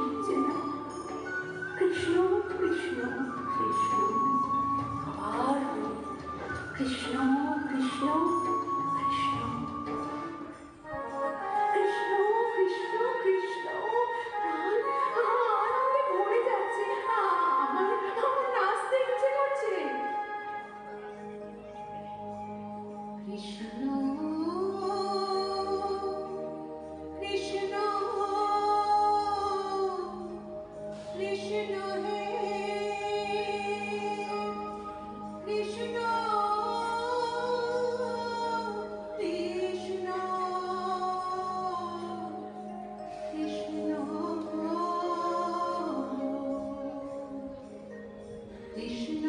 নিচ্ছে না। কৃষ্ণ কৃষ্ণ কৃষ্ণ, আবার কৃষ্ণ কৃষ্ণ কৃষ্ণ, কৃষ্ণ কৃষ্ণ কৃষ্ণ। প্রাণ আনন্দে ভরে যাচ্ছে, আমার নাচতে ইচ্ছে করছে। কৃষ্ণ কৃষ্ণ কৃষ্ণ হে কৃষ্ণ কৃষ্ণ কৃষ্ণ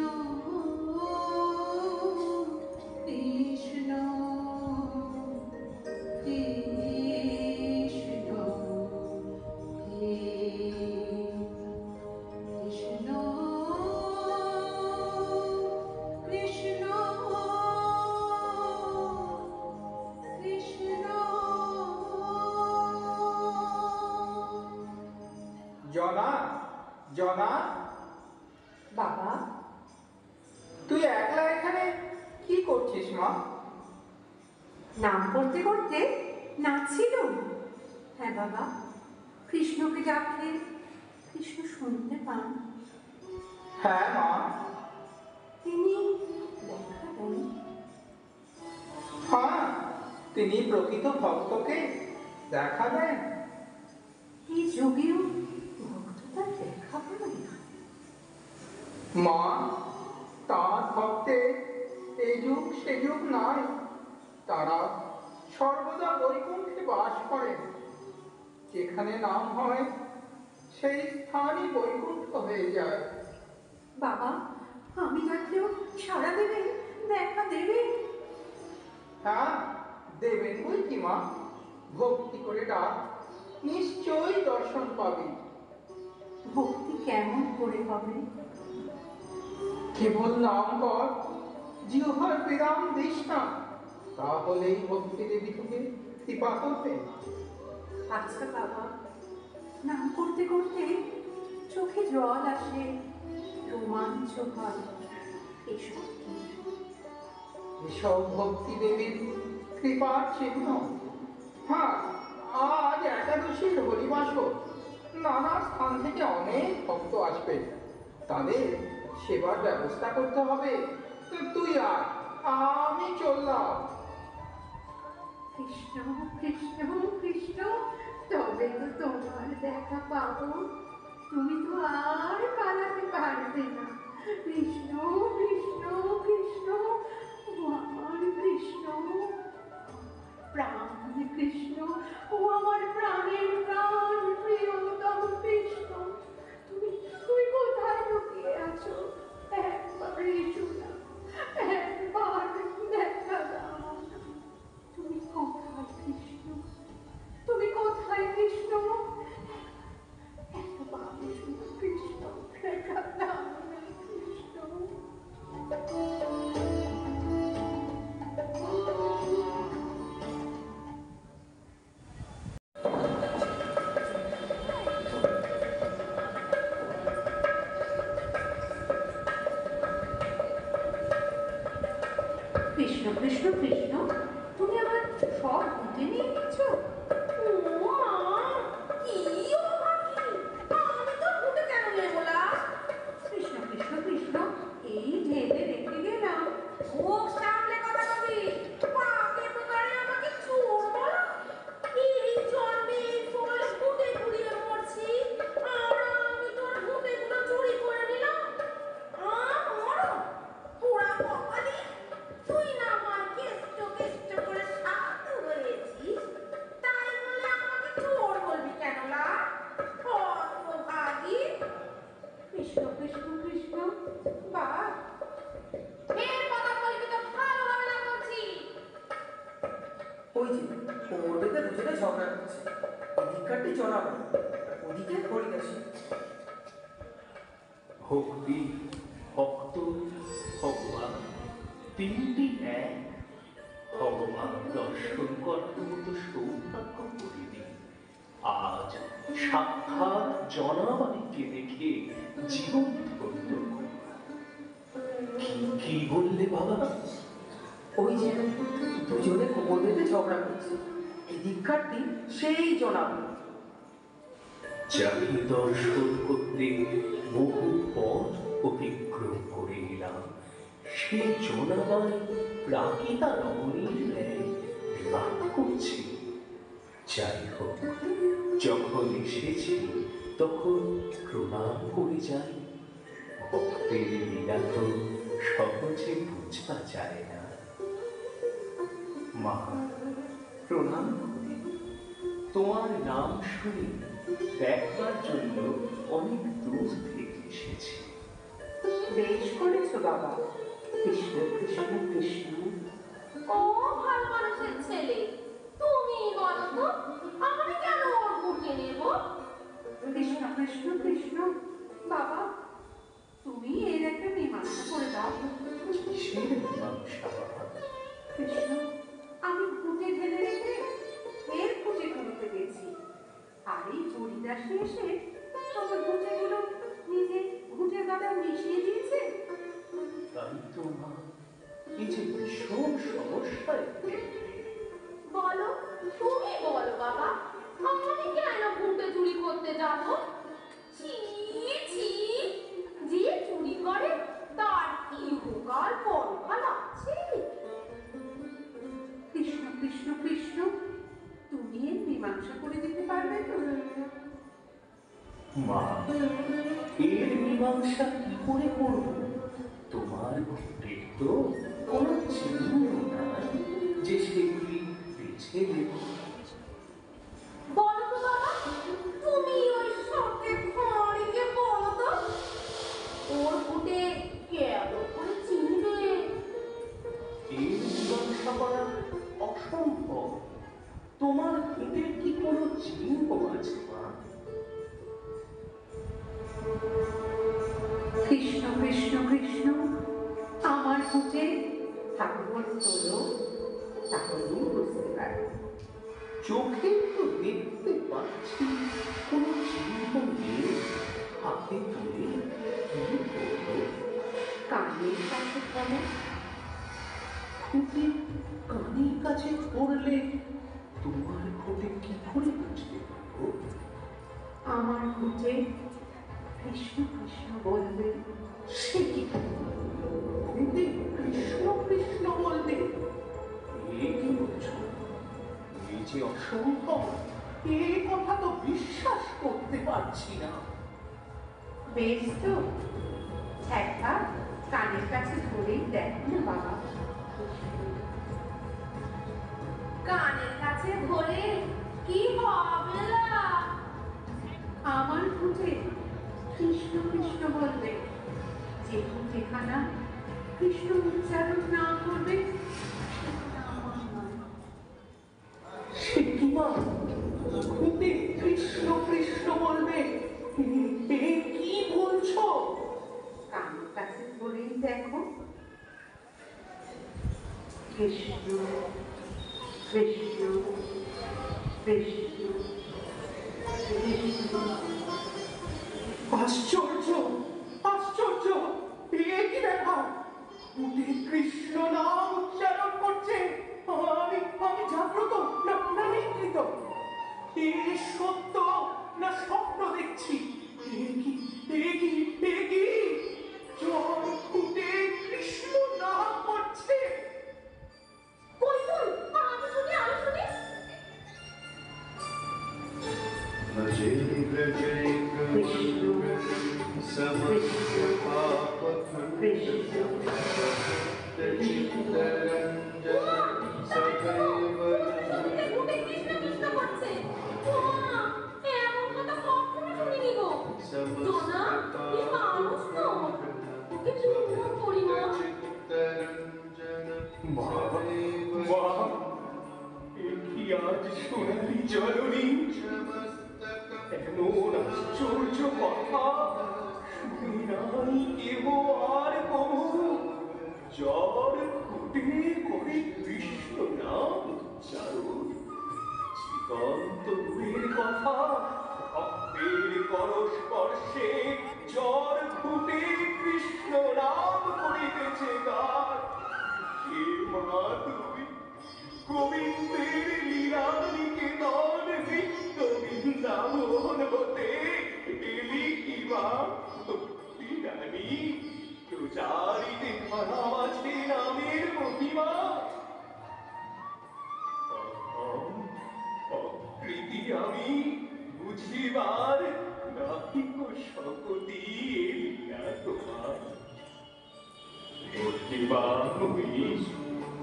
কৃষ্ণ কৃষ্ণ জনা, জনা, বাবা, তুই একলা এখানে কি করছিস মা? নাম করতে করতে নাচছিল। হ্যাঁ বাবা, কৃষ্ণকে ডাকলে কৃষ্ণ শুনতে পান। হ্যাঁ মা। তিনি দেখা দেন। হ্যাঁ, তিনি প্রকৃত ভক্তকে দেখা দেন। এই যুগেও ভক্ততার দেখা পান। মা, তার ভক্তের এই যুগ সে যুগ নয়, তারা সর্বদা বৈকুণ্ঠে বাস করেন। যেখানে নাম হয় সেই স্থানই বৈকুণ্ঠ হয়ে যায়। বাবা, আমি ডাকলেও সাড়া দেবেন, দেখা দেবেন? হ্যাঁ, দেবেন বই কি মা। ভক্তি করে ডাক, নিশ্চয়ই দর্শন পাবি। ভক্তি কেমন করে হবে? কেবল নাম কর, জিহ্বার বিরাম দিস না, তাহলেই ভক্তি দেবী তোকে কৃপা করবে। আচ্ছা বাবা, নাম করতে করতে চোখে জল আসে, রোমাঞ্চ হয়। এসব কি? এসব ভক্তি দেবীর কৃপার চিহ্ন। হ্যাঁ, আজ একাদশীর হরিবাসর, নানা স্থান থেকে অনেক ভক্ত আসবে, তাদের সেবার ব্যবস্থা করতে হবে। তুই আয়, আমি চললাম। কৃষ্ণ কৃষ্ণ কৃষ্ণ, তবে তো তোমার দেখা পাবো। তুমি তো আর পালাতে পারবে না। কৃষ্ণ কৃষ্ণ কৃষ্ণ, ও আমার কৃষ্ণ, প্রাণ কৃষ্ণ, ও আমার প্রাণের প্রাণ, প্রিয়তম কৃষ্ণ। তুমি তুমি কোথায় লুকিয়ে আছো? একবার এসো না, একবার দেখা দাও। তুমি কোথায় কৃষ্ণ? তুমি কোথায় কৃষ্ণ? একবার এসো না কৃষ্ণ, দেখা দাও না কৃষ্ণ। কৃষ্ণ কৃষ্ণ কৃষ্ণ, তুমি আমার সব ভুতে নিয়ে নিয়েছো? ও মা, কি অভাগী! আমি তো ভুতে কেন নেব না? কৃষ্ণ কৃষ্ণ কৃষ্ণ, এই ঢেলে রেখে গেলাম। মুখ সামলে কথা বলবি। পাকে প্রকারে আমাকে চোর বলো? এই জন্মে এই সময় ভুতে ঘুরিয়ে মরছি, আর আমি তোর ভুতেগুলো চুরি করে নিলাম। মরো পোড়া কপালি, তুই না হয় কেষ্ট কেষ্ট করে সাধু হয়েছিস, তাই বলে আমাকে চোর বলবি কেন লা? হতভাগী! কৃষ্ণ কৃষ্ণ কৃষ্ণ, বাবা এর কথা বলবি তো ভালো হবে না বলছি। ওই যে পড়বে দুজনে ঝগড়া করছে, এদিককারটি জনাবে, ওদিকে হরিদাসী। ভক্তি, ভক্ত, ভগবান তিনটি এক। ভগবান দর্শন করার মতো সৌভাগ্য করিনি, আজ সাক্ষাৎ জনাবাইকে দেখে জীবন ধন্য। কি বললে বাবা? ওই যে দুজনে কোমর বেঁধে ঝগড়া করছে, এই দীক্ষার্থী সেই জনাব। যাকে দর্শন করতে বহু পথ অতিক্রম করে এলাম, সেই জনাবাই প্রাকৃতা রমণীর ন্যায় বিবাহ করছে। যাই হোক, যখন এসেছি তখন প্রণাম করে যাই। ভক্তের লীলা তো সহজে বুঝা যায় না। মা, প্রণাম করি। তোমার নাম শুনে দেখবার জন্য অনেক দূর থেকে এসেছি। বেশ করেছো বাবা। কৃষ্ণ কৃষ্ণ কৃষ্ণ। ও ভালো মানুষের ছেলে, তুমি বলো তো আমি কেন ওর বুকে নেব? কৃষ্ণ কৃষ্ণ কৃষ্ণ। বাবা, তুমি এর একটা মীমাংসা করে দাও। কিসের মীমাংসা বাবা? কৃষ্ণ, আমি ঘুঁটে ঢেলে রেখে ফের খুঁজে খুঁজতে গেছি, আর এই হরিদাসী এসে আমার ঘুঁটেগুলো নিজে ঘুঁটে গাদা মিশিয়ে দিয়েছে। তাই তো মা, এই যে ভীষণ সমস্যায় বলো, তুমি বলো বাবা, আমি কেন ঘুঁটে চুরি করতে যাব? ছি ছি, যে চুরি করে তার ইহকাল পরকাল আছে। কৃষ্ণ কৃষ্ণ কৃষ্ণ, তুমি এর মীমাংসা করে দিতে পারবে তো? মা, এর মীমাংসা কি করে করব? তোমার ঘুঁটের তো কোনো চিহ্ন নাই যে সেগুলি বেছে দেব। বলো তো বাবা, তুমি ওই সঙ্গে খড়িকে বলো তো ওর ঘুঁটে কেমন করে চিনবে? এর মীমাংসা করা অসম্ভব। তোমার ঘুঁটের কি কোনো চিহ্ন আছে মা? কৃষ্ণ কৃষ্ণ কৃষ্ণ, আমার ঘুঁটে ঠাকুর তোলো, তাহলেই বুঝতে পারো। চোখে তো দেখতে পাচ্ছি কোনো চিহ্ন নেই। হাতে তুলে কি করবো? কানের কাছে বলো। ঘুঁটে কানের কাছে পড়লে তোমার ঘুঁটে কি করে বুঝতে পারবো? আমার ঘুঁটে কৃষ্ণ কৃষ্ণ বলবে। সে কি? ঘুঁটে কৃষ্ণ কৃষ্ণ বলবে? এ কি বলছো? এই যে অসম্ভব, এ কথা তো বিশ্বাস করতে পারছি না। বেশ তো, একবার কানের কাছে ধরেই দেখো না বাবা। কানের কাছে ধরে কি হবে না? আমার ঘুঁটে কৃষ্ণ কৃষ্ণ বলবে। যে যেখানা কৃষ্ণ উচ্চারণ না করবে সেখানা আমার নয়। সে কি মা? ঘুঁটে কৃষ্ণ কৃষ্ণ বলবে? এ কি বলছো? কানের কাছে ধরেই দেখো। কৃষ্ণ কৃষ্ণ কৃষ্ণ কৃষ্ণ। আশ্চর্য, আশ্চর্য! এ কি ব্যাপার? ঘুঁটে কৃষ্ণ নাম উচ্চারণ করছে। আমি জাগ্রত না নিদ্রিত? এ সত্য না স্বপ্ন দেখছি? এ কি এ কি এ কি? জয় ঘুঁটে কৃষ্ণ নাম করছে। কই কই, আমি শুনি আমি শুনি। भजे व्रजे কৃষ্ণ समस्त पाप सदैव ঘুঁটে ঘুঁটে কৃষ্ণ কৃষ্ণ করছে। ওমা, এমন কথা কখনো শুনিনি গো। জোনা, এই মানুষ তো। ওকে চুম্বন করি না। মা, মা, এ কি আজ সোনালি জননী? এমন আশ্চর্য কথা শুনি নাই কেহ আর কবু। যার ঘুঁটে করে কৃষ্ণ নাম উচ্চারণ, জীবন্ত দূরের কথা করস্পর্শে জ্বর ঘুটে কৃষ্ণ নাম করিতেছে গান। হে মা তুই গোবিন্দের লীলা নিকেতন বৃত্ত বৃন্দাবন হতে এলি কি মা ভক্তি রানী প্রচারিতে ধরা আছে নামের মহিমা। অকৃতি আমি বুঝিবার নাহিক শকতি এলিয়া তোমার। মহিমা হইস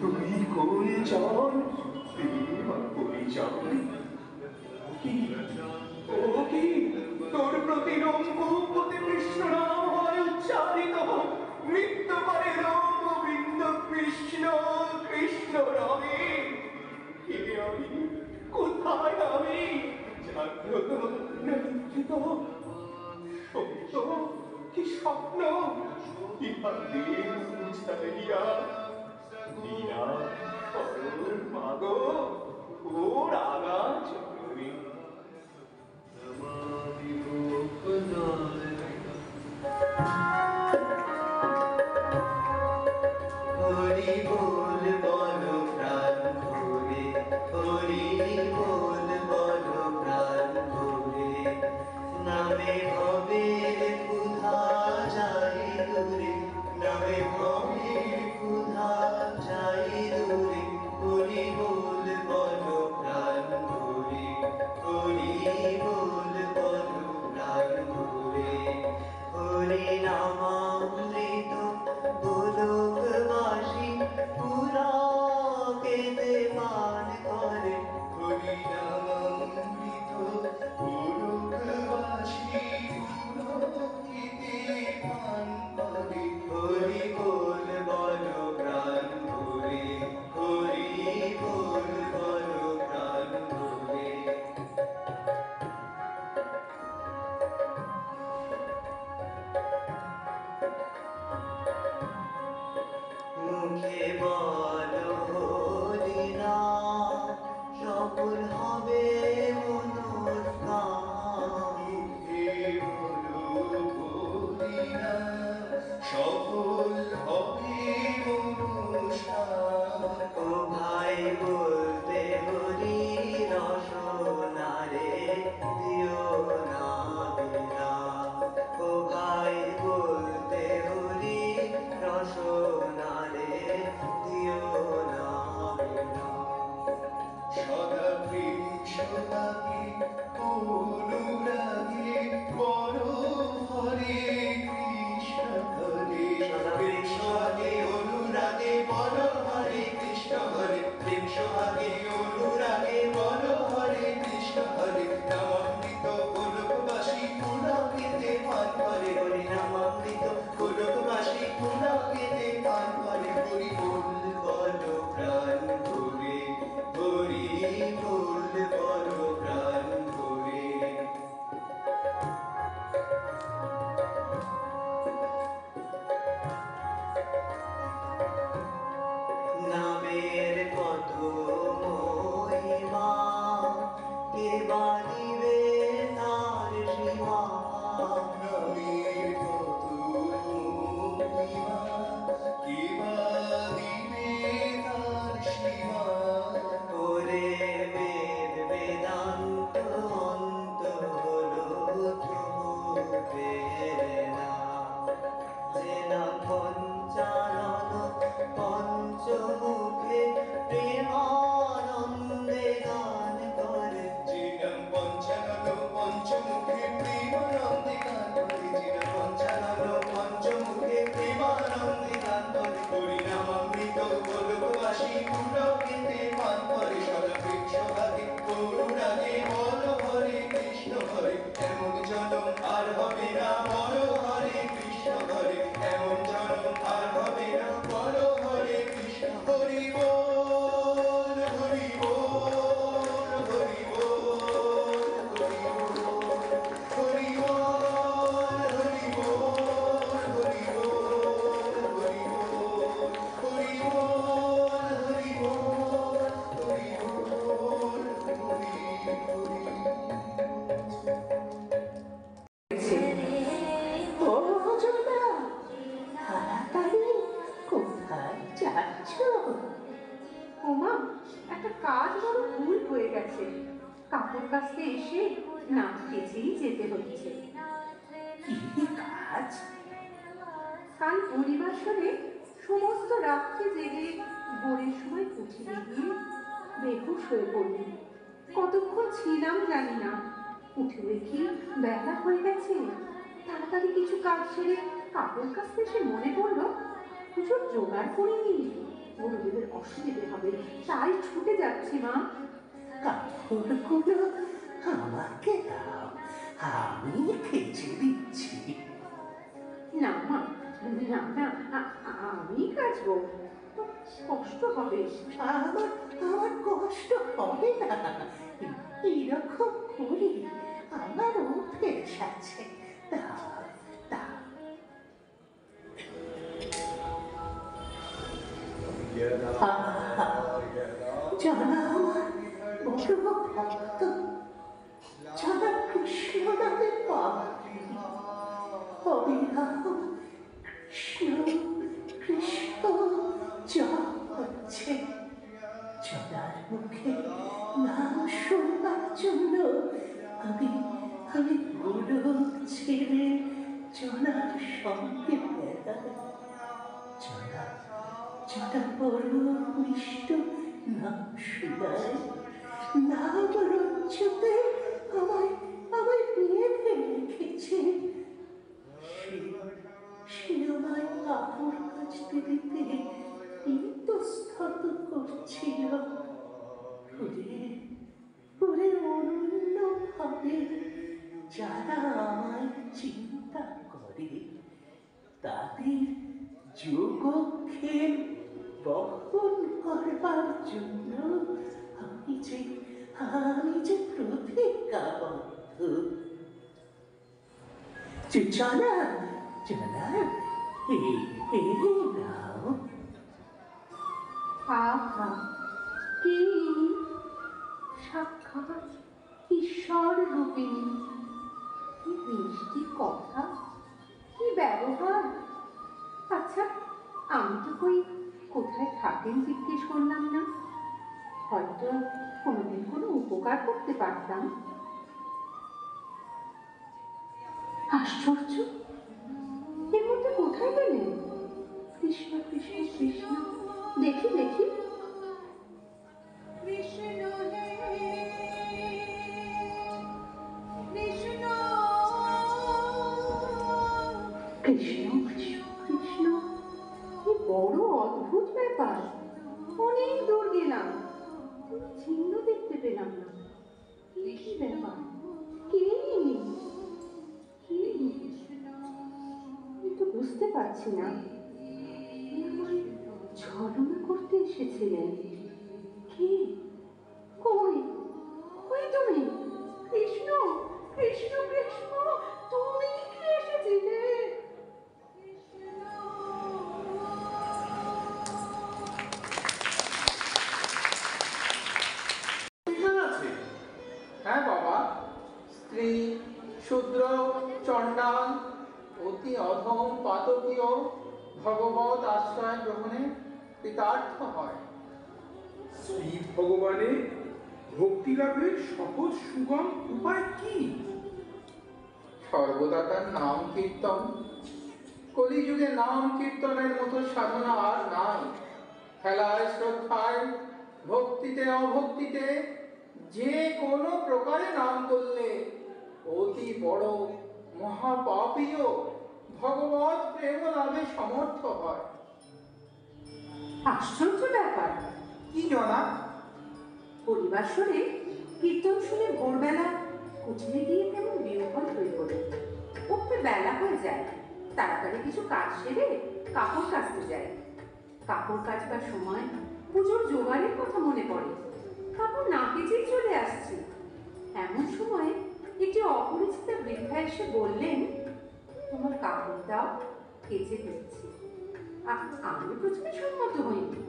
তুই কোন জন প্রেমা পরিচয় কি ও কি তোর প্রতি রঙ্গপতি কৃষ্ণ নাম হয় উচ্চারিত নৃত্য করে গোবিন্দ কৃষ্ণ কৃষ্ণ রবে। কে আমি কোথায় আমি জাগ্রত না নিদ্রিত সত্য কি স্বপ্ন ইহাদের বুঝাইয়া লীলা সরল মাগো ও রাগা চক্রী। নমামি গোপনায় হরি বল বল প্রাণ ভরে হরি বল বল প্রাণ ভরে নামে ভবের ক্ষুধা যায় দূরে নামে ভবের ক্ষুধা যায় দূরে হরি বল বল প্রাণ ভরে হরি বল বল প্রাণ ভরে হরি নামামৃত গোলকবাসী পুরা কেঁদে পান করে হরি নামামৃত গোলকবাসী পুরা কেঁদে পান করে হরি বল বল প্রাণ ভরে হরি বল কাপড় কাচতে এসে নাক কেচেই যেতে হচ্ছে। কি কাজ? কাল পরিবাসরে সমস্ত রাত্রি জেগে ভোরের সময় উঠে গিয়ে বেহুশ হয়ে পড়লি। কতক্ষণ ছিলাম জানি না, উঠে দেখি বেলা হয়ে গেছে। তাড়াতাড়ি কিছু কাজ সেরে কাপড় কাচতে এসে মনে পড়লো পুজোর জোগাড় করিনি, গুরুদেবের অসুবিধে হবে, তাই ছুটে যাচ্ছি। মা, কাপড়গুলো আমাকে দাও, আমি কেচে দিচ্ছি। না মা, না না, আমি কাচবো, তো কষ্ট হবে। আমার কষ্ট হবে না, এরকম করি আমার অভ্যেস আছে। দাও দাও। জানা আমার বড় ভক্ত, জানা কৃষ্ণ নামে পাপি, অবিরাম কৃষ্ণ কৃষ্ণ জপ করছে। জানার মুখে নাম শুনবার জন্য আমি আমি বুড়ো ছেড়ে জনার সঙ্গে বেড়াই। জনা জনা বড় মিষ্ট নাম শুনায়, নাম রঞ্জতে আমায় আমায় বেঁধে রেখেছে। সে আমায় কাপড় কাচতে দিতে ইতস্তত করছিল। ওরে অন্য ভাবে যারা আমায় চিন্তা করে তাদের যোগক্ষেম বহন করবার জন্য আমি যে প্রতিজ্ঞাবদ্ধ। জানা জানা, এই নাও। আহা, কি সাক্ষাৎ ঈশ্বর রূপিণী! কি মিষ্টি কথা, কি ব্যবহার! আচ্ছা, আমি তো কোথায় থাকেন জিজ্ঞেস করলাম না, হয়তো কোনোদিন কোনো উপকার করতে পারতাম। আশ্চর্য, এর মধ্যে কোথায় গেলেন? কৃষ্ণ কৃষ্ণ কৃষ্ণ, দেখি দেখি। কৃষ্ণ হে কৃষ্ণ, কৃষ্ণ কৃষ্ণ কৃষ্ণ, কি বড় অদ্ভুত ব্যাপার! অনেক দূর গেলাম, চিহ্ন দেখতে পেলাম না। কি ব্যাপার? কে ইনি? কে ইনি? আমি তো বুঝতে পারছি না। ইনি আমায় ছলনা করতে এসেছিলেন। কে? কই কই তুমি? কৃষ্ণ কৃষ্ণ কৃষ্ণ, তুমি কি এসেছিলে? আছে হ্যাঁ বাবা, স্ত্রী, শূদ্র, চণ্ডাল, অতি অধম পাতকীয় ভগবত আশ্রয় গ্রহণে কৃতার্থ হয়। শ্রী ভগবানের ভক্তি লাভের সহজ সুগম উপায় কি? সর্বদা তার নাম কীর্তন। কলিযুগে নাম কীর্তনের মতো সাধনা আর নাই। খেলায় শ্রদ্ধায়, ভক্তিতে অভক্তিতে যে কোনো প্রকারে নাম করলে অতি বড় মহাপাপীয় ভগবত প্রেম লাভে সমর্থ হয়। আশ্চর্য ব্যাপার! কি জনা? পরিবাসরে কীর্তন শুনে ভোরবেলা কুঠিরে গিয়ে কেমন বিহ্বল হয়ে পড়ে। উঠতে বেলা হয়ে যায়, তাড়াতাড়ি কিছু কাজ সেরে কাপড় কাচতে যায়। কাপড় কাচবার সময় পুজোর জোগাড়ের কথা মনে পড়ে। কাপড় না কেচেই চলে আসছে। এমন সময় একটি অপরিচিতা বৃদ্ধা এসে বললেন, তোমার কাপড় দাও, কেচে দিচ্ছি। আমি প্রথমে সম্মত হইনি।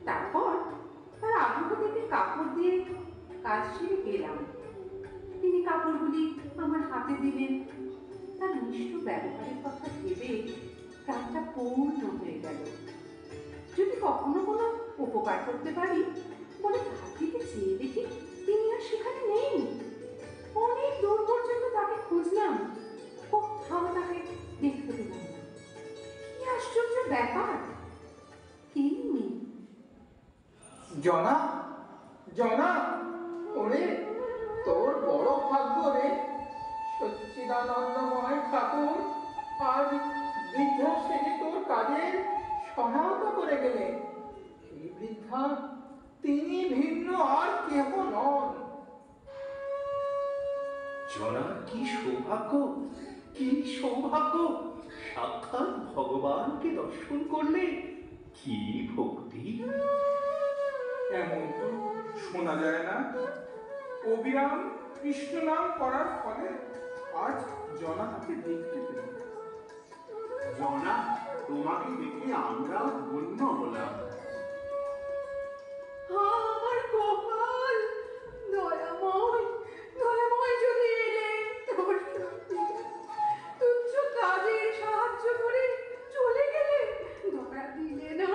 তারপর তার আগ্রহ থেকে কাপড় দিয়ে কাজ সেরে গেলাম। তিনি কাপড়গুলি আমার হাতে দিলেন। তার মিষ্ট ব্যবহারের কথা ভেবে প্রাণটা পূর্ণ হয়ে গেল। যদি কখনো কোনো উপকার করতে পারি বলে ভাবতে চেয়ে দেখি তিনি আর সেখানে নেই। অনেক দূর পর্যন্ত তাকে খুঁজলাম, কোথাও তাকে দেখতে পেলাম না। কি আশ্চর্য ব্যাপার! তিন্নি, জনা, জনা, ওরে তোর বড় ভাগ্য রে। সচ্চিদানন্দময় ঠাকুর আজ বৃদ্ধ সেজে তোর কাজের সহায়তা করে গেলেন। এই বৃদ্ধা তিনি ভিন্ন আর কেহ নন। জনার কি সৌভাগ্য, কি সৌভাগ্য! সাক্ষাৎ ভগবানকে দর্শন করলে কি ভক্তি! এমন তো শোনা যায় না। অবিরাম কৃষ্ণ নাম করার ফলে আজ জনা তাকে দেখতে পেল। জনা, তোমাকে দেখে আমরাও ধন্য হলাম। আমার কপাল! দয়াময়, দয়াময় যদি এলে তোর সত্যি তুচ্ছ কাজে সাহায্য করে চলে গেলে, ধরা দিলে না।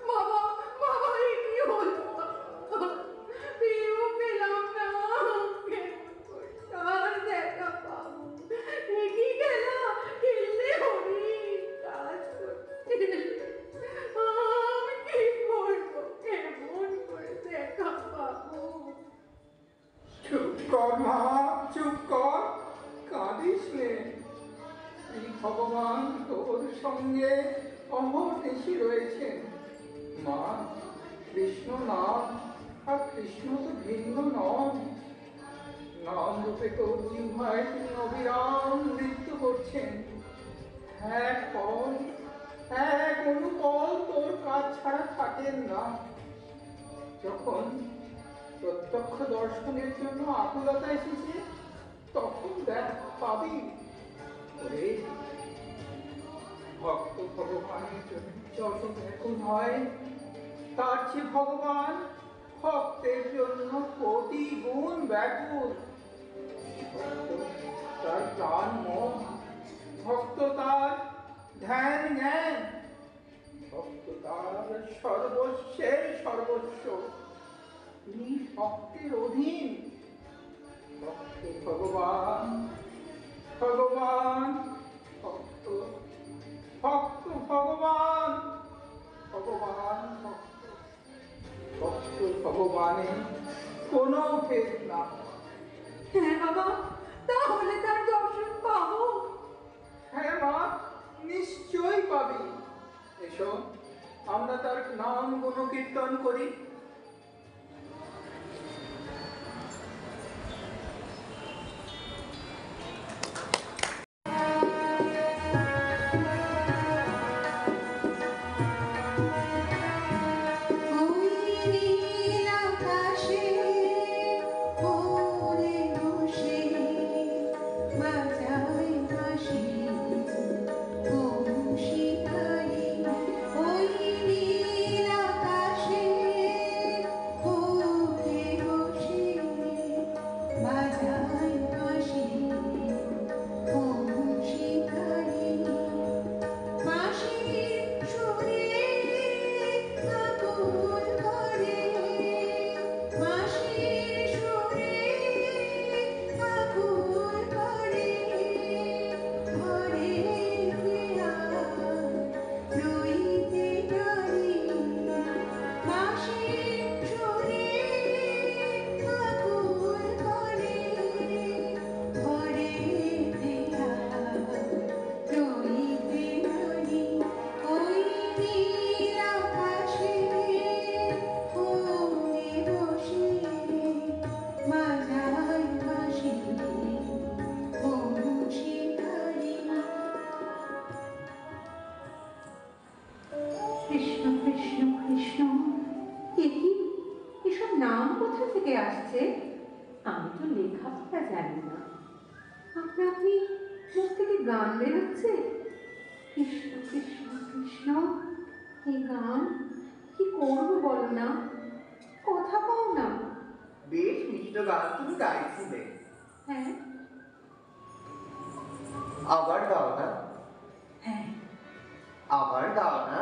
বাবা, বাবা, এ কি হলো? পেয়েও পেলাম না। আর দেখা পাবো? এ কি গেলা? এলে হরি কাজ করতে এলে। আমি কি করবো? কেমন করে দেখা পাবো? চুপ কর মা, চুপ কর, কাঁদিস নে। শ্রী ভগবান তোর সঙ্গে অহর্নিশি রয়েছেন। মা, কৃষ্ণ নাম আর কৃষ্ণ তো ভিন্ন নন। নাম রূপে তোর জিহ্বায় তিনি অবিরাম নৃত্য করছেন। এক পল, এক অনুপল তোর কাজ ছাড়া থাকেন না। যখন প্রত্যক্ষ দর্শনের জন্য আকুলতা এসেছে, তখন দেখ পাবি। ওরে, ভক্ত ভগবানের জন্য যত ব্যাকুল হয়, তার চেয়ে ভগবান ভক্তের জন্য কোটি গুণ ব্যাকুল। ভক্ত তার প্রাণ মন, ভক্ত তার ধ্যান জ্ঞান, ভক্ত তার সর্বস্বের সর্বস্ব। তিনি ভক্তের অধীন। ভক্ত ভগবান, ভগবান ভক্ত, ভক্ত ভগবান, ভগবান ভক্ত, ভক্ত ভগবানে কোনো ভেদ না। হ্যাঁ বাবা, তাহলে তার দর্শন পাবো? হ্যাঁ মা, নিশ্চয়ই পাবি। এসো, আমরা তার নাম গুণকীর্তন করি। কৃষ্ণ কৃষ্ণ কৃষ্ণ, এ কি? এসব নাম কোথা থেকে আসছে? আমি তো লেখাপড়া জানি না। আপনা আপনি মুখ থেকে গান বেরোচ্ছে। কৃষ্ণ কৃষ্ণ কৃষ্ণ, এই গান কি করবো বলো না? কথা পাও না। বেশ মিষ্ট গান তুমি গাইছিলে, হ্যাঁ আবার গাও না, হ্যাঁ, আবার গাও না।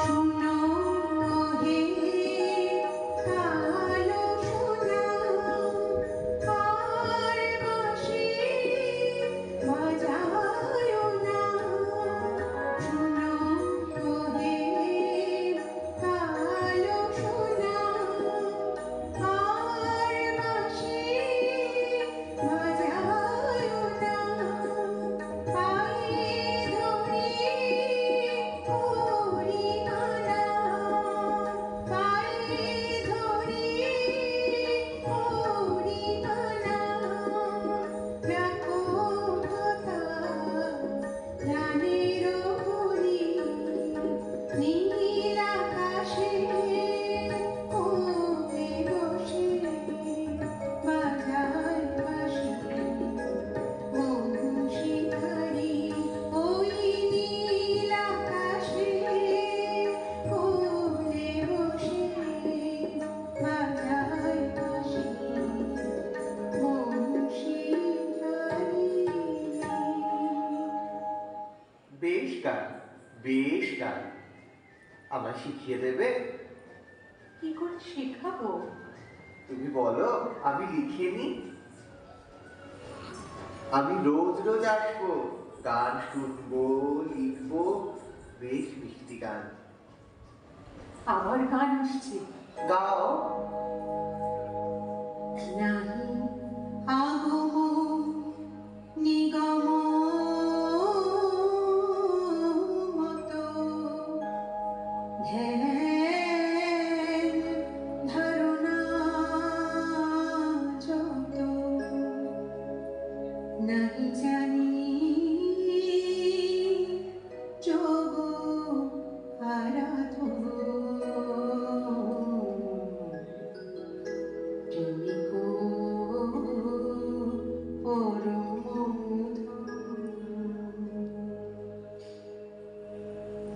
শুনো বেশ গান। আমায় শিখিয়ে দেবে? কি করে শেখাবো? তুমি বলো, আমি লিখিয়ে নিই। আমি রোজ রোজ আসবো, গান শুনবো, লিখবো, বেশ মিষ্টি গান। আবার গান আসছে। গাও। নাহি আগম নিগম মত ধ্যান ধারণা যত নাহি জানি যোগ আরাধন প্রেমিক পরমধন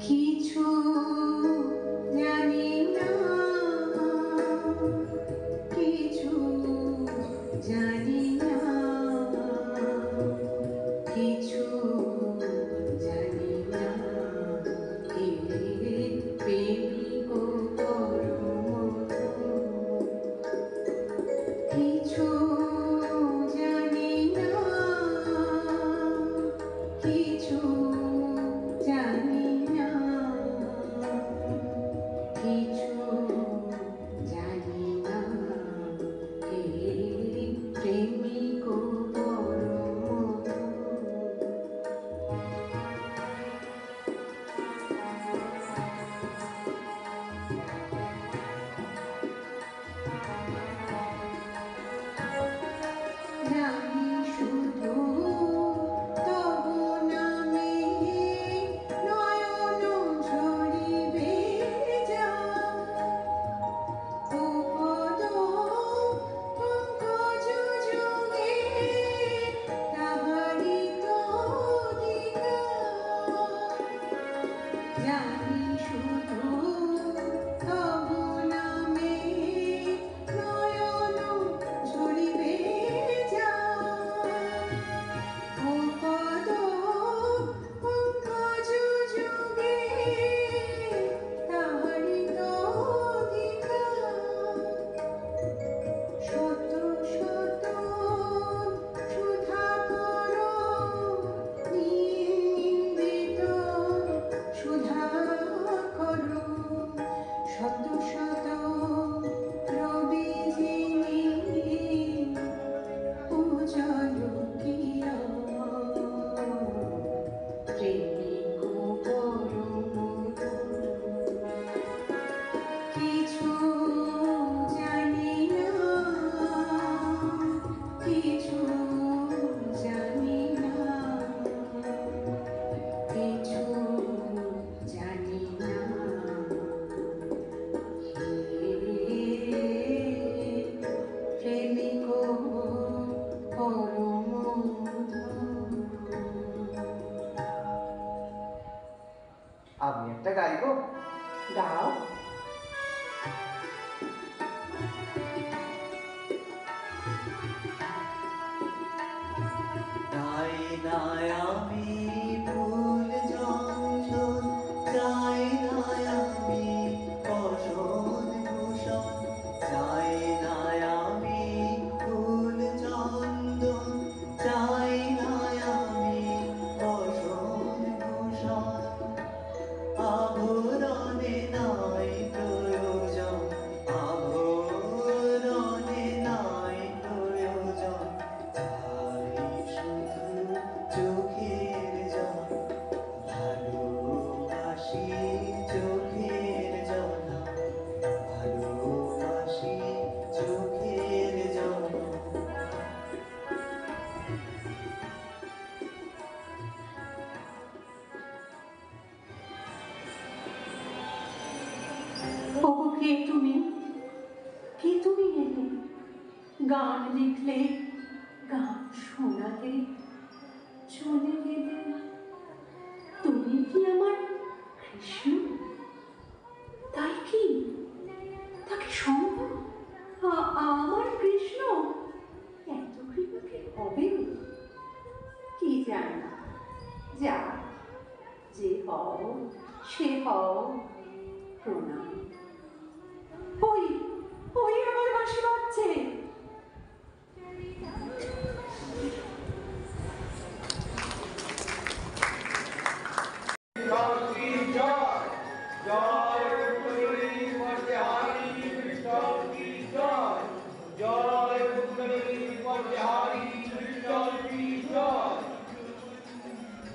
কিছু জানি না, কিছু জানি না, কিছু জানি না, হে প্রেমিক পরমধন কিছু জানি না, কিছু জানি না, কিছু জানি না, হে প্রেমিক পরমধন নাহি শুধু তব নামে নয়ন ঝরিবে যা পদ পঙ্কজ যুগে তাহারি তদিকা জানি শুধু তব নামে নয়ন ঝরিবে যা পদ পঙ্কজ যুগে তাহারি তদিকা শত শত সুধাকর নিন্দিত সুধাকর শত শত রবি যিনি উজ্জ্বল কিরণ প্রেমিক পরমধন কিছু জানি না, কিছু জানি না, কিছু জানি না, হে প্রেমিক পরমধন আমি একটা গাইবো। গাও। তাই না আমি ফুল চন্দন, চাই না আমি বসন ভূষণ, চাই না আমি ফুল চন্দন, চাই না আমি বসন ভূষণ, আভরণে নাই প্রয়োজন, আভরণে নাই প্রয়োজন, চাই শুধু চোখের জল, ভালোবাসি চোখের জল, ভালোবাসি চোখের জল। ওগো কে তুমি? কে তুমি এলে? গান লিখলে, গান শোনালে, চলে গেলে। তুমি কি আমার কৃষ্ণ? তাই কি? তাকে সম্ভব? আমার কৃষ্ণ এত কৃপা কি হবে? কি জানি, যা যে হও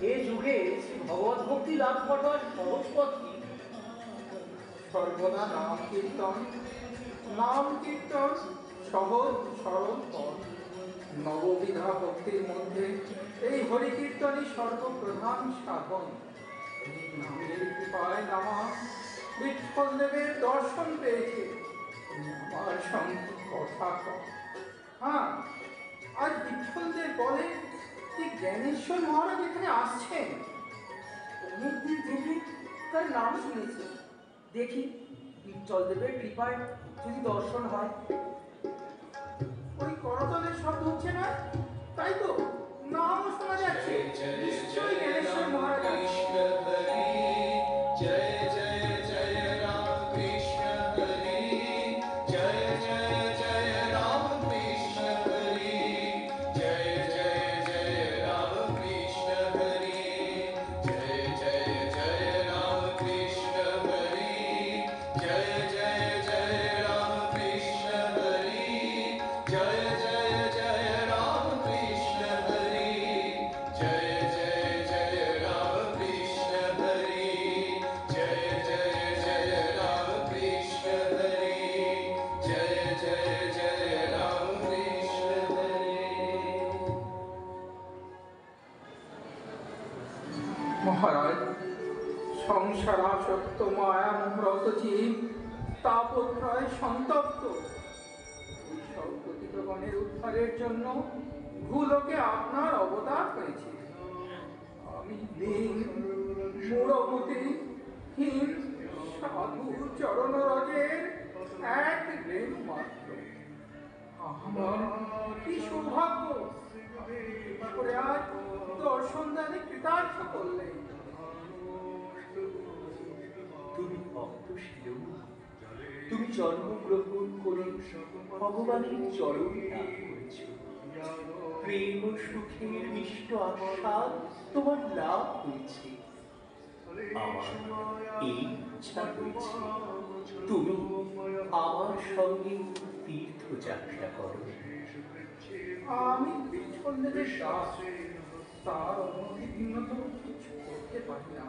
এ যুগে ভগবত ভক্তি লাভ করবার সহজ পথ কি? সর্বদা নাম কীর্তন সহজ সরল পথ। নববিধা ভক্তির মধ্যে এই হরি কীর্তনই সর্বপ্রধান সাধন। নামের কৃপায় নামা বিঠ্ঠল দেবের দর্শন পেয়েছে, আমার সঙ্গে কথা কর। হ্যাঁ, আজ বিঠ্ঠলদের বলে যে জ্ঞানেশ্বর মহারাজ এখানে আসছেন। অনেকদিন থেকে তার নাম শুনেছি, দেখি বিঠ্ঠল দেবের কৃপায় যদি দর্শন হয়। ওই করতলের শব্দ হচ্ছে না, তাই তো নামও শোনা যাচ্ছে। নিশ্চয়ই জ্ঞানেশ্বর মহারাজ আসছেন। মহারাজ, সংসারাসক্ত মায়া মোহরত জীব তাপত্রয় সন্তপ্ত। সব পতিতগণের উদ্ধারের জন্য ভূলোকে আপনার অবতার হয়েছে। আমি দীন মূঢ়মতি হীন সাধু চরণরজের এক রেণু মাত্র। আমার কি সৌভাগ্য, কৃপা করে আজ দর্শন দানে কৃতার্থ করলেন। তুমি ভক্ত শিরোমণি, তুমি জন্মগ্রহণ করে ভগবানের চরণ লাভ করেছ। প্রেম ও সুখের মিষ্ট আস্বাদ তোমার লাভ হয়েছে। আমার এই ইচ্ছা হয়েছে তুমি আমার সঙ্গে তীর্থযাত্রা করো। আমি বিঠ্ঠলদেবের দাস, তার অনুমতি ভিন্ন তো কিছু করতে পারি না।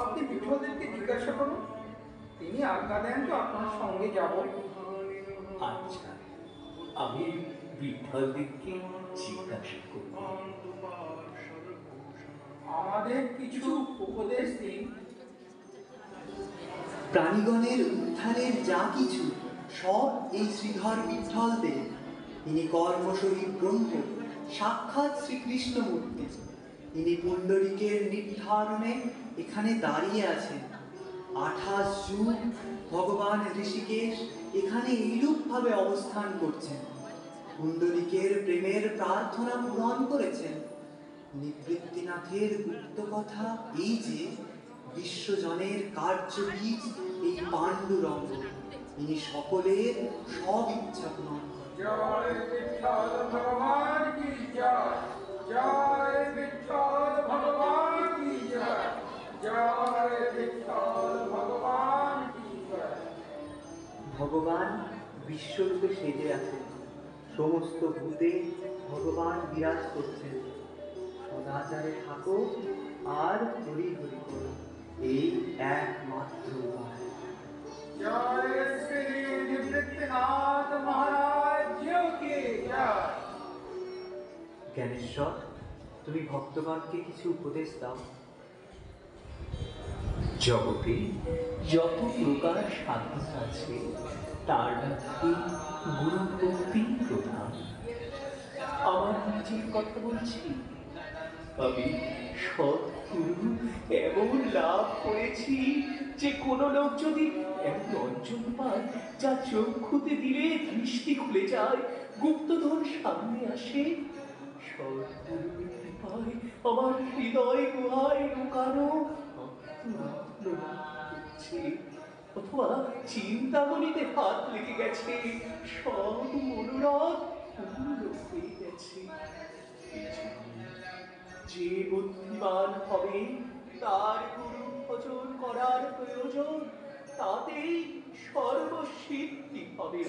আপনি বিঠ্ঠলদেবকে জিজ্ঞাসা করুন, তিনি আজ্ঞা দেন তো আপনার সঙ্গে যাব। আচ্ছা, আমি বিঠ্ঠলদেবকে জিজ্ঞাসা করব। আমাদের কিছু উপদেশ দিন। প্রাণীগণের উদ্ধারের যা কিছু সব এই শ্রীধর বিঠ্ঠল দেব। তিনি কর্মশহী ব্রহ্ম, সাক্ষাৎ শ্রীকৃষ্ণমূর্তি। তিনি পুণ্ডরীকের নির্ধারণে এখানে দাঁড়িয়ে আছেন। 28 যুগ ভগবান ঋষিকেশ এখানে এইরূপভাবে অবস্থান করছেন। পুণ্ডরীকের প্রেমের প্রার্থনা পূরণ করেছেন। নিবৃত্তিনাথের গুপ্ত কথা এই যে বিশ্বজনের কার্যবীজ এই পাণ্ডুরঙ্গ। তিনি সকলের সব ইচ্ছা পূরণ করেন। জয় বিঠ্ঠল ভগবান কি জয়, জয় বিঠ্ঠল ভগবান কি জয়, জয় বিঠ্ঠল ভগবান কি জয়। ভগবান বিশ্বরূপে সেজে আছেন। সমস্ত ভূতে ভগবান বিরাজ করছেন। সদাচারে থাকো আর হরি হরি করো, এই একমাত্র উপায়। জয় শ্রী নিবৃত্তিনাথ মহারাজ কি জয়। জ্ঞানেশ্বর, তুমি ভক্তগণকে কিছু উপদেশ দাও। জগতে যত প্রকার সাধনা আছে তার মধ্যে গুরু ভক্তি প্রধান। আমার নিজের কথা বলছি, আমি সৎগুরু এমন লাভ করেছি যে কোনো লোক যদি এমন অঞ্জন পায় যা চক্ষুতে দিলে দৃষ্টি খুলে যায়, গুপ্তধন সামনে আসে, সৎগুরুর কৃপায় আমার হৃদয় গুহায় লুকানো অথবা চিন্তামণিতে হাত লেগে গেছে, সব মনোরথ পূর্ণ হয়ে গেছে। যে বুদ্ধিমান হবে তার গুরু ভজন করার প্রয়োজন, তাতেই সর্বসিদ্ধি হবে।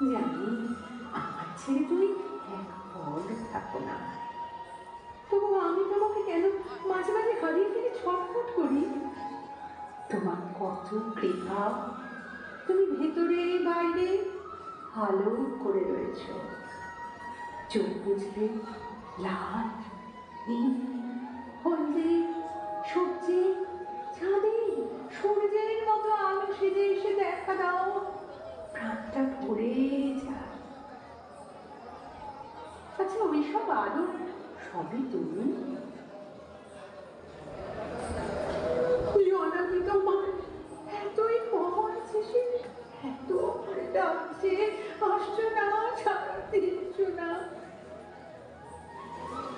জানি আমার ছেড়ে তুমি এক ফল থাকো না, তবু আমি তোমাকে কেন মাঝে মাঝে হারিয়ে ফেলে ছটফট করি। তোমার কত কৃপা, তুমি ভেতরে বাইরে আলো করে রয়েছ। চোখ বুঝলে লাল, নীল, হলদে, সবজি, চাঁদে সূর্যের মতো আলো সেজে এসে দেখা দাও, প্রাণটা ভরে যায়। আচ্ছা, ওইসব আলো সবই তুমি? জনাকে তোমার এতই পর শেষে এত করে ডাকছে, আসছো না, সারা দিচ্ছ না।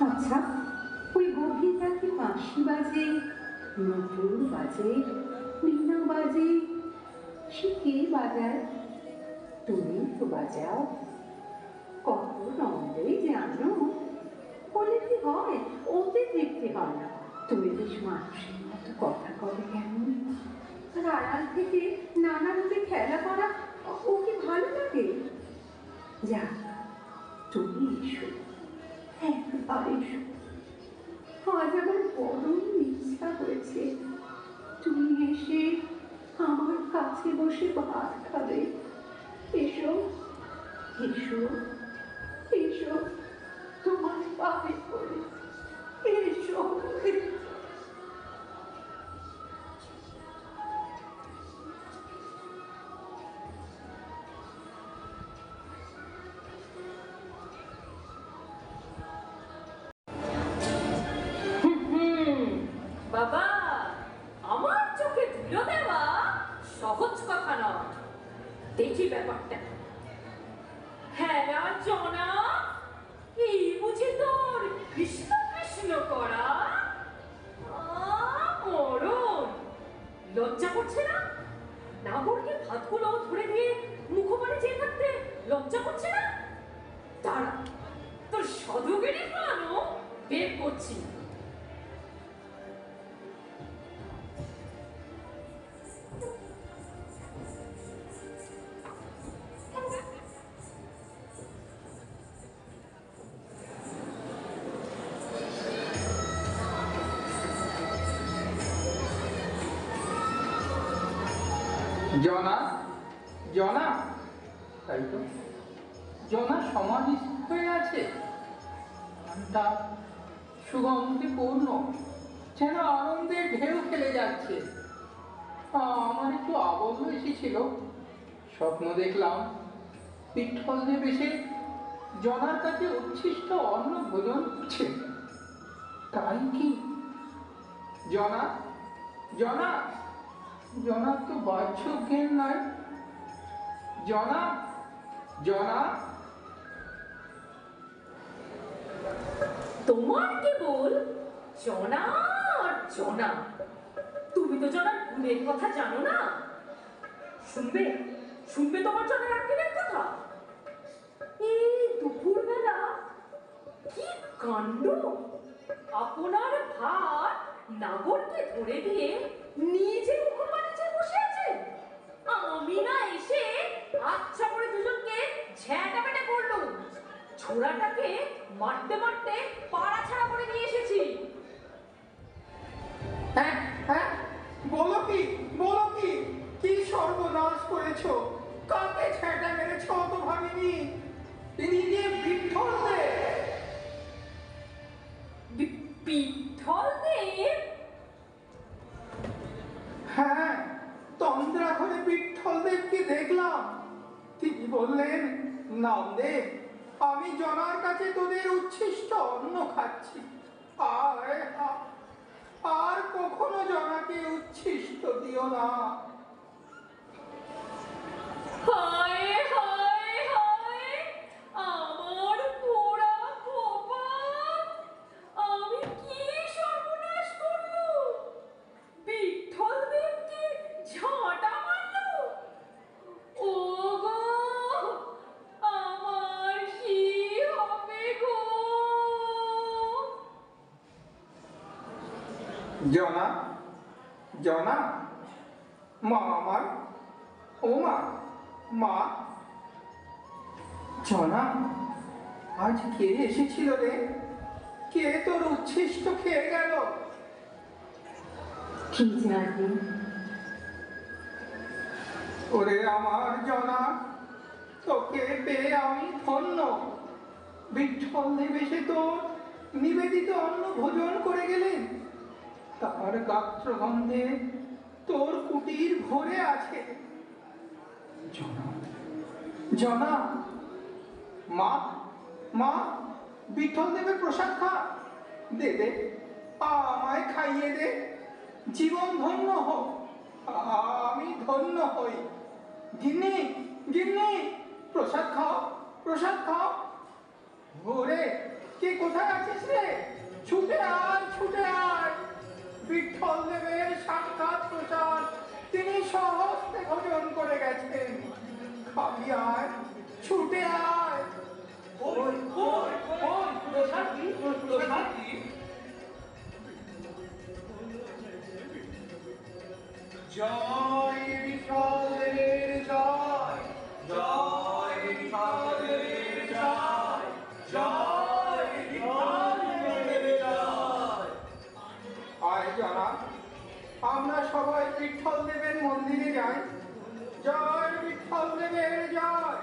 আচ্ছা, ওই গভীর রাতে বাঁশি বাজে, নতুন বাজে, বীণা বাজে, সে কে বাজায়? তুমি তো বাজাও। কত নন্দে জানো, বলে কি হয়, ওতে তৃপ্তি হয় না। তুমি বেশ মানুষের মতো কথা কবে কেন? আর আড়াল থেকে নানা রূপে খেলা করা ও কি ভালো লাগে? যাক, তুমি এসো, একবার এসো। আজ আমার বড় ইচ্ছা হয়েছে তুমি এসে আমার কাছে বসে ভাত খাবে। এসো এসো এসো, তোমার পায়ে পড়ে এসো। বাবা, আমার চোখে ধুলো দেওয়া সহজ কথা নয়। দেখি ব্যাপারটা। হ্যাঁ জনা, এই বুঝি তোর কৃষ্ণ কৃষ্ণ করা? মরণ, লজ্জা করছে না? নাগরকে ভাতগুলো ধরে দিয়ে মুখোপানে চেয়ে থাকতে লজ্জা করছে না? দাঁড়া, তোর সদগেরই ফলানো বের করছি। জনা, জনা, তাই তো, জনা সমাধিস্থ হয়ে আছে। মনটা সুগন্ধে পূর্ণ, যেন আনন্দের ঢেউ খেলে যাচ্ছে। আমার একটু আবদ্ধ এসেছিল, স্বপ্ন দেখলাম বিঠ্ঠলদেব এসে জনার কাছে উচ্ছিষ্ট অন্ন ভোজন করছে। তাই কি? জনা, জনা, জনার তো বাহ্য জ্ঞান নাই। জনা, জনা। তোমার কেবল জনা আর জনা। তুমি তো জনার গুণের কথা জানো না। শুনবে, শুনবে তোমার জনার আঙ্কেলের কথা? এই দুপুরবেলা কি কাণ্ড! আপনার ভাত নাগরকে ধরে দিয়ে নিজে মুখোপানে চেয়ে বসে আছে। আমি না এসে আচ্ছা করে দুজনকে ঝ্যাঁটা পেটা করলুম। ছোড়াটাকে মারতে মারতে পাড়া ছাড়া করে নিয়ে এসেছি। হ্যাঁ হ্যাঁ, বলো কি, বলো কি, কি সর্বনাশ করেছো? কাকে ছেঁটা মেরেছো তো ভাবিনি। তিনি যে বিঠ্ঠলদেব। বিঠ্ঠলদেব? হ্যাঁ, তন্দ্রা ঘরে বিঠ্ঠলদেবকে দেখলাম। তিনি বললেন, নামদেব, আমি জনার কাছে তোদের উচ্ছিষ্ট অন্ন খাচ্ছি। আর কখনো জনাকে উচ্ছিষ্ট দিও না। হায় হায় হায়, আমার পোড়া কপাল! আমি কি সর্বনাশ করলুম? বিঠ্ঠলদেবকে ঝাঁটা মারলুম। ওগো, আমার কি হবে গো? জনা, জনা, মা আমার, ও মা, মা, জনা, আজ কে এসেছিল রে? কে তোর উচ্ছিষ্ট খেয়ে গেল? কি জানি। ওরে আমার জনা, তোকে পেয়ে আমি ধন্য। বিঠ্ঠল দেব এসে তোর নিবেদিত অন্ন ভোজন করে গেলেন। তার গাত্রগন্ধে তোর কুটির ভরে আছে। জনা, জনা, মা, মা, বিঠ্ঠল দেবের প্রসাদ খা। দে দে, আমায় খাইয়ে দে। জীবন ধন্য হোক, আমি ধন্য হই। গিন্নি, গিন্নি, প্রসাদ খাও, প্রসাদ খাও। ওরে, কে কোথায় আছিস রে? ছুটে আয়, ছুটে আয়। বিঠ্ঠল দেবের সাক্ষাৎ প্রসাদ তিনি সহস্তে ভোজন করে গেছেন। খাবি আয়, ছুটে আয়। ওই ওই ওই প্রসাদ কি? প্রসাদ কি? জয় বিঠল দেবের জয়, জয় বিঠল দেবের জয়, জয় বিঠল দেবের জয়। আয় জনা, আমরা সবাই বিঠ্ঠল দেবের মন্দিরে যাই। জয় বিঠ্ঠল দেবের জয়,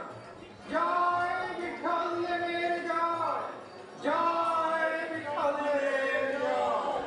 জয় বিঠ্ঠল দেবের জয়, জয় বিঠ্ঠল দেবের জয়।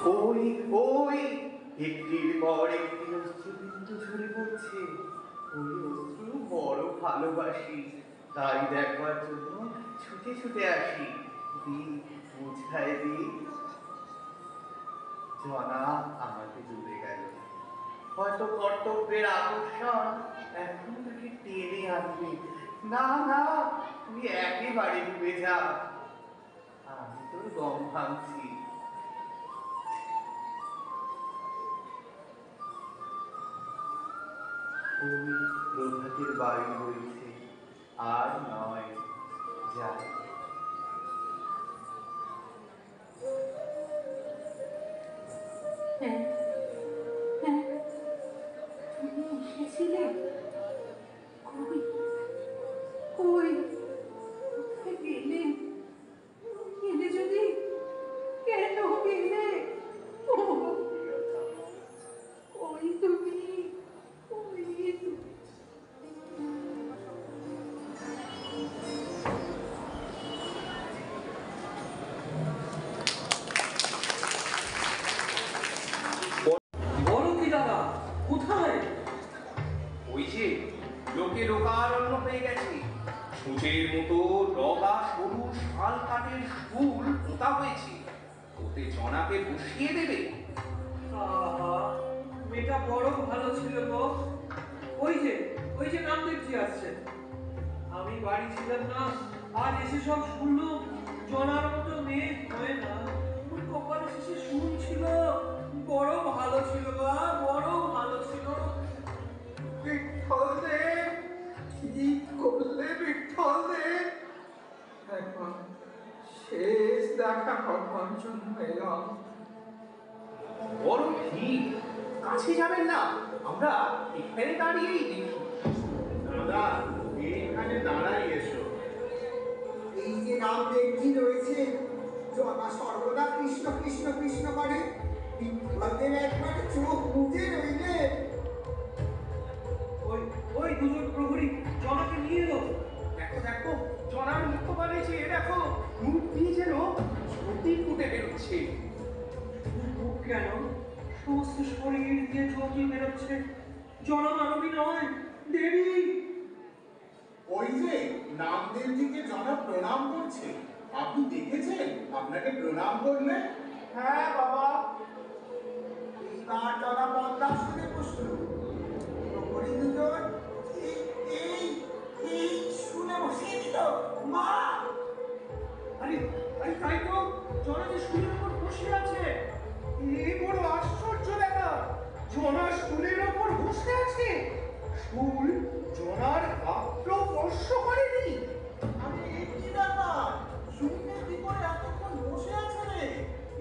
ওই ওই একটির পর একটি অশ্রুবিন্দু ঝরে পড়ছে। ওই অশ্রু বড় ভালোবাসি, তাই দেখবার জন্য ছুটে ছুটে আসি। দি বুঝায় দি। জনা আমাকে ডুবে গেল। হয়তো কর্তব্যের আকর্ষণ এখন তাকে টেনে আনবে। না না, তুই একেবারে ডুবে যা, আমি তোর গম ভাঙছি। ওই প্রভাতের বায়ু বইছে, আর নয়, যায়। হ্যাঁ, হ্যাঁ, তুমি এসেছিলে? কই, কই, কোথায় গেলে? গেলে যদি, কেন গেলে? ও, কই তুমি? লোকে লোকারণ্য হয়ে গেছে। সূচের মতো ডগা সরু শাল কাঠের ফুল পোতা হয়েছে, ওতে জনাকে বসিয়ে দেবে। আহা, মেয়েটা বড় ভালো ছিল গো। ওই যে নামদেবজি আসছেন। আমি বাড়ি ছিলাম না, আজ এসে সব শুনলো। জনার মতো মেয়ে হয় না, ওর কপালে শেষে শুনছিল। বড় ভালো ছিল গা, বড় ভালো ছিল। বিঠল দেব, কি করলে বিঠল দেব? এখন শেষ দেখা করবার জন্য এলাম। বড় ভিড়, কাছে যাবেন না, আমরা এখানে দাঁড়িয়েই দেখি। দাদা, এখানে দাঁড়াই এসো। এই যে নাম দেখছি রয়েছে, জনা সর্বদা কৃষ্ণ কৃষ্ণ কৃষ্ণ করে, বিপ্লবের একবার চোখ মুজে রইলে। ওই দুজন প্রহরী জনাকে নিয়ে এলো। দেখো দেখো, জনার মুখপানে চেয়ে দেখো, মুখ দিয়ে যেন জ্যোতি ফুটে বেরোচ্ছে। মুখ কেন, সমস্ত শরীর দিয়ে জ্যোতি বেরোচ্ছে। জনা মানবী নয়, দেবী। ওই যে নামদেবজিকে জনা প্রণাম করছে, আপনি দেখেছেন? আপনাকে প্রণাম করলে? হ্যাঁ বাবা, এইবার জনা পদ্মা শুনে বসলো। প্রহরী দুজন এই এই শুনে বসিয়ে দিল। মা, আরে আরে তাই তো, জনা যে শুলের উপর বসে আছে। এই বড় আশ্চর্য দেখা, জনা স্টুলের ওপর বসে আছে। স্টুল জনার গাত্র স্পর্শ করেনি। আমি এই কি ব্যাপার? শুনতে কি করে এতক্ষণ বসে আছে রে?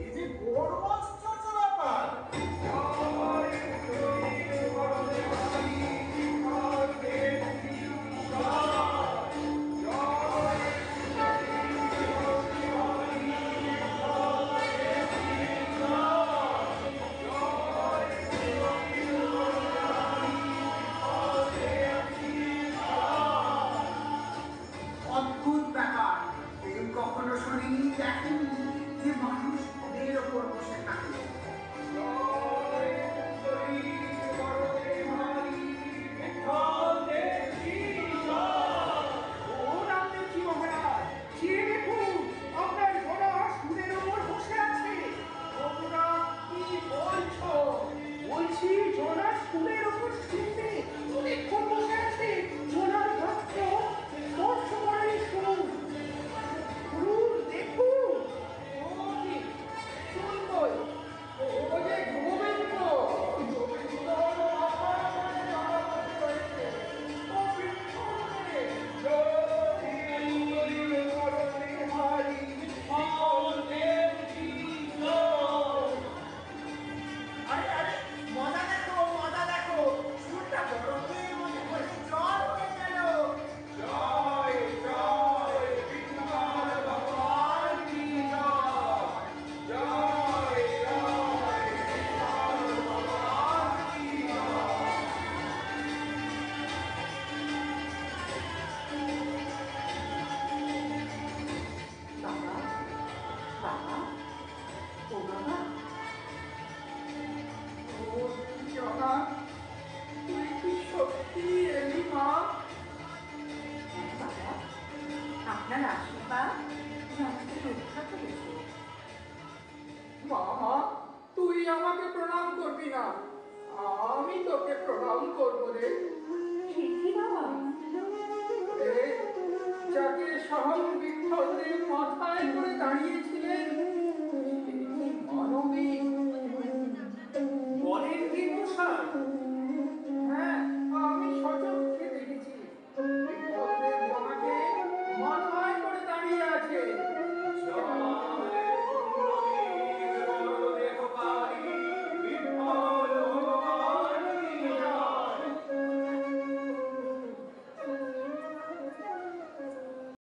এই যে বড় আশ্চর্য ব্যাপার। অদ্ভুত ব্যাপার, এই কখনো শুনিনি, দেখেনি যে মানুষ পদের ওপর বসে থাকে। ও রামদেবজি মহারাজ, চেয়ে দেখুন, আপনার জনা স্টুলের ওপর বসে আছে। তোমরা কি বলছো? বলছি জনা স্টুলের ওপর শুনতে অনেকক্ষণ বসে আছে। জনার গাত্র স্পর্শ করেনি স্টুল। স্টুল দেখুন। ও কি শুনবই? ও যে গোবিন্দ, গোবিন্দ আমার মনে আমার রয়েছে। ও বিঠল দেব, আরে আরে, মজা দেখো, মজা দেখো, সুরটা বরফের মধ্যে পড়ে জল হয়ে গেল। জয় জয় বিঠল ভগবান কি জয়, জয় জয় বিঠল ভগবান কি জয়। বাবা, বাবা, ও বাবা, ও জনা, তুই কি সত্যি এলি মা? হ্যাঁ বাবা, আপনার আশীর্বাদ আমাকে রক্ষা করেছে। মা, তুই আমাকে প্রণাম করবি না, আমি তোকে প্রণাম করবো রে। সে কি বাবা? রে, যাকে স্বয়ং বিঠল দেব মাথায় করে দাঁড়িয়েছিলেন, তিনি মানবিক